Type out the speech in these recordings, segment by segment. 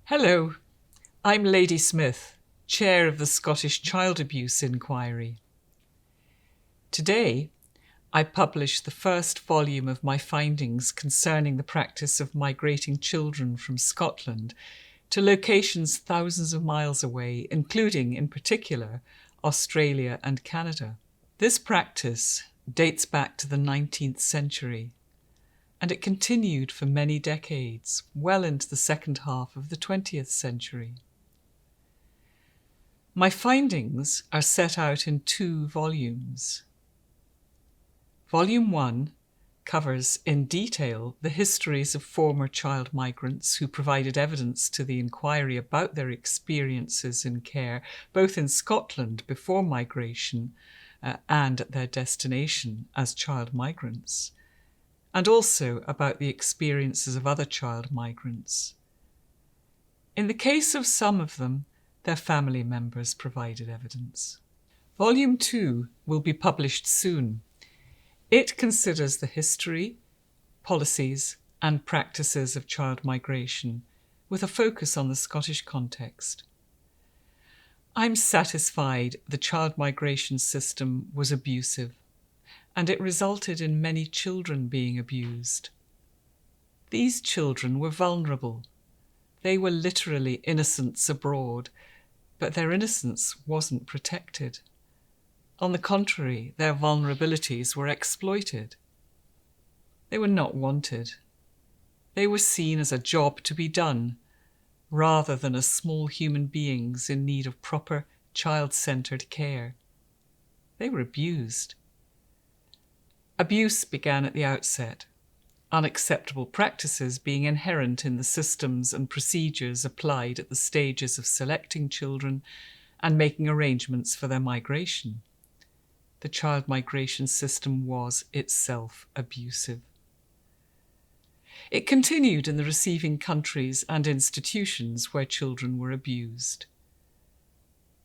Hello, I'm Lady Smith, Chair of the Scottish Child Abuse Inquiry. Today, I publish the first volume of my findings concerning the practice of migrating children from Scotland to locations thousands of miles away, including, in particular, Australia and Canada. This practice dates back to the 19th century, and it continued for many decades, well into the second half of the 20th century. My findings are set out in 2 volumes. Volume 1 covers in detail the histories of former child migrants who provided evidence to the inquiry about their experiences in care, both in Scotland before migration and at their destination as child migrants, and also about the experiences of other child migrants. In the case of some of them, their family members provided evidence. Volume 2 will be published soon. It considers the history, policies, and practices of child migration, with a focus on the Scottish context. I'm satisfied the child migration system was abusive, and it resulted in many children being abused. These children were vulnerable. They were literally innocents abroad, but their innocence wasn't protected. On the contrary, their vulnerabilities were exploited. They were not wanted. They were seen as a job to be done, rather than as small human beings in need of proper, child-centred care. They were abused. Abuse began at the outset, unacceptable practices being inherent in the systems and procedures applied at the stages of selecting children and making arrangements for their migration. The child migration system was itself abusive. It continued in the receiving countries and institutions where children were abused.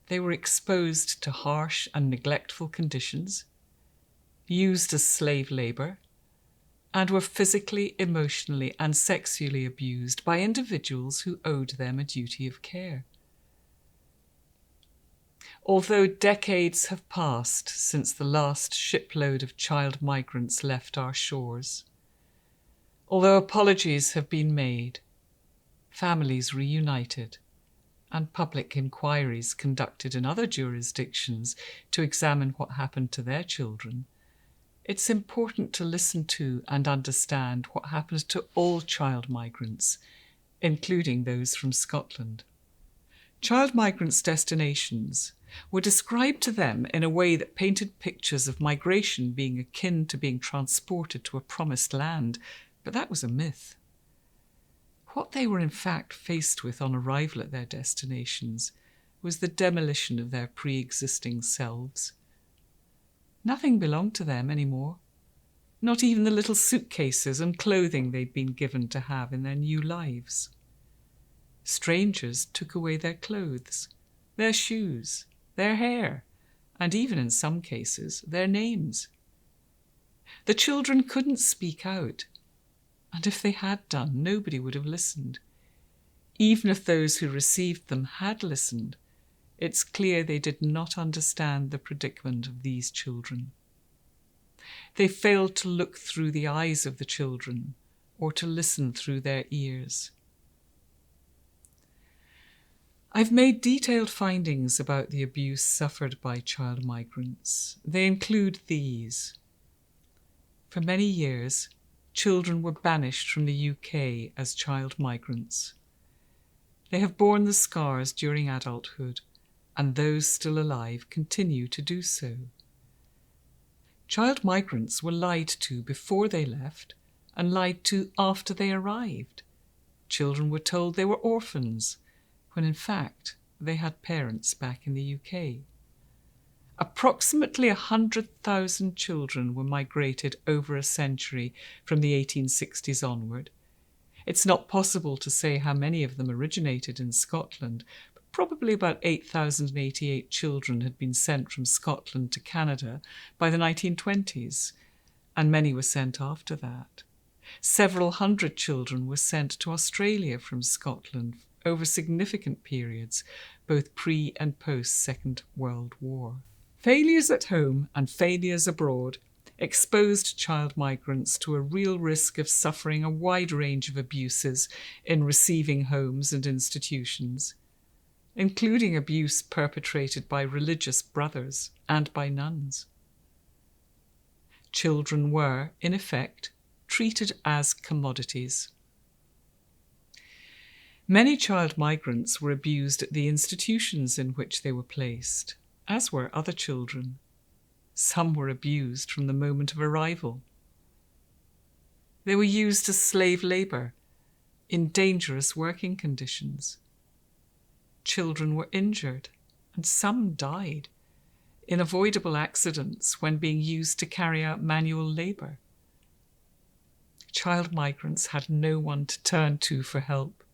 They were exposed to harsh and neglectful conditions, used as slave labour, and were physically, emotionally, and sexually abused by individuals who owed them a duty of care. Although decades have passed since the last shipload of child migrants left our shores, although apologies have been made, families reunited, and public inquiries conducted in other jurisdictions to examine what happened to their children, it's important to listen to and understand what happens to all child migrants, including those from Scotland. Child migrants' destinations were described to them in a way that painted pictures of migration being akin to being transported to a promised land, but that was a myth. What they were in fact faced with on arrival at their destinations was the demolition of their pre-existing selves. Nothing belonged to them anymore, not even the little suitcases and clothing they'd been given to have in their new lives. Strangers took away their clothes, their shoes, their hair, and even in some cases, their names. The children couldn't speak out, and if they had done, nobody would have listened. Even if those who received them had listened, it's clear they did not understand the predicament of these children. They failed to look through the eyes of the children or to listen through their ears. I've made detailed findings about the abuse suffered by child migrants. They include these. For many years, children were banished from the UK as child migrants. They have borne the scars during adulthood, and those still alive continue to do so. Child migrants were lied to before they left and lied to after they arrived. Children were told they were orphans, when in fact they had parents back in the UK. Approximately 100,000 children were migrated over a century from the 1860s onward. It's not possible to say how many of them originated in Scotland, but probably about 8,088 children had been sent from Scotland to Canada by the 1920s, and many were sent after that. Several hundred children were sent to Australia from Scotland over significant periods, both pre- and post-Second World War. Failures at home and failures abroad exposed child migrants to a real risk of suffering a wide range of abuses in receiving homes and institutions, including abuse perpetrated by religious brothers and by nuns. Children were, in effect, treated as commodities. Many child migrants were abused at the institutions in which they were placed, as were other children. Some were abused from the moment of arrival. They were used as slave labour in dangerous working conditions. Children were injured, and some died in avoidable accidents when being used to carry out manual labour. Child migrants had no one to turn to for help.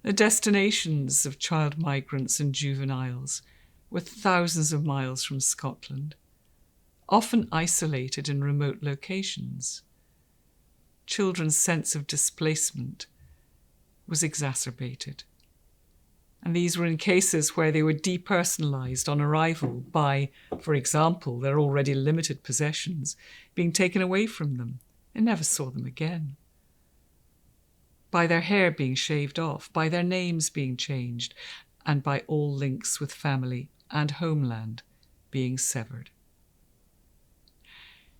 The destinations of child migrants and juveniles were thousands of miles from Scotland, often isolated in remote locations. Children's sense of displacement was exacerbated. And these were in cases where they were depersonalised on arrival by, for example, their already limited possessions being taken away from them and never saw them again, by their hair being shaved off, by their names being changed, and by all links with family and homeland being severed.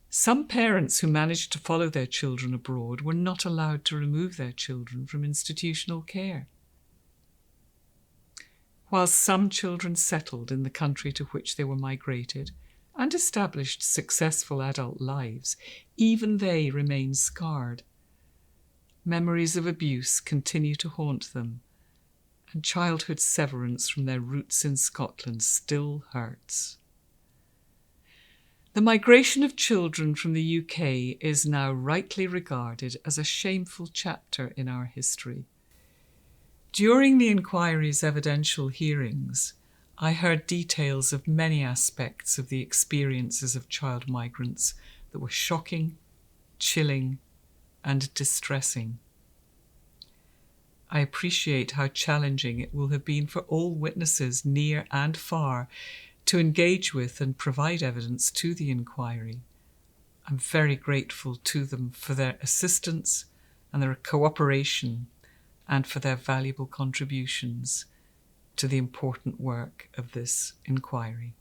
Some parents who managed to follow their children abroad were not allowed to remove their children from institutional care. While some children settled in the country to which they were migrated and established successful adult lives, even they remain scarred. Memories of abuse continue to haunt them, and childhood severance from their roots in Scotland still hurts. The migration of children from the UK is now rightly regarded as a shameful chapter in our history. During the inquiry's evidential hearings, I heard details of many aspects of the experiences of child migrants that were shocking, chilling, and distressing. I appreciate how challenging it will have been for all witnesses, near and far, to engage with and provide evidence to the inquiry. I'm very grateful to them for their assistance and their cooperation and for their valuable contributions to the important work of this inquiry.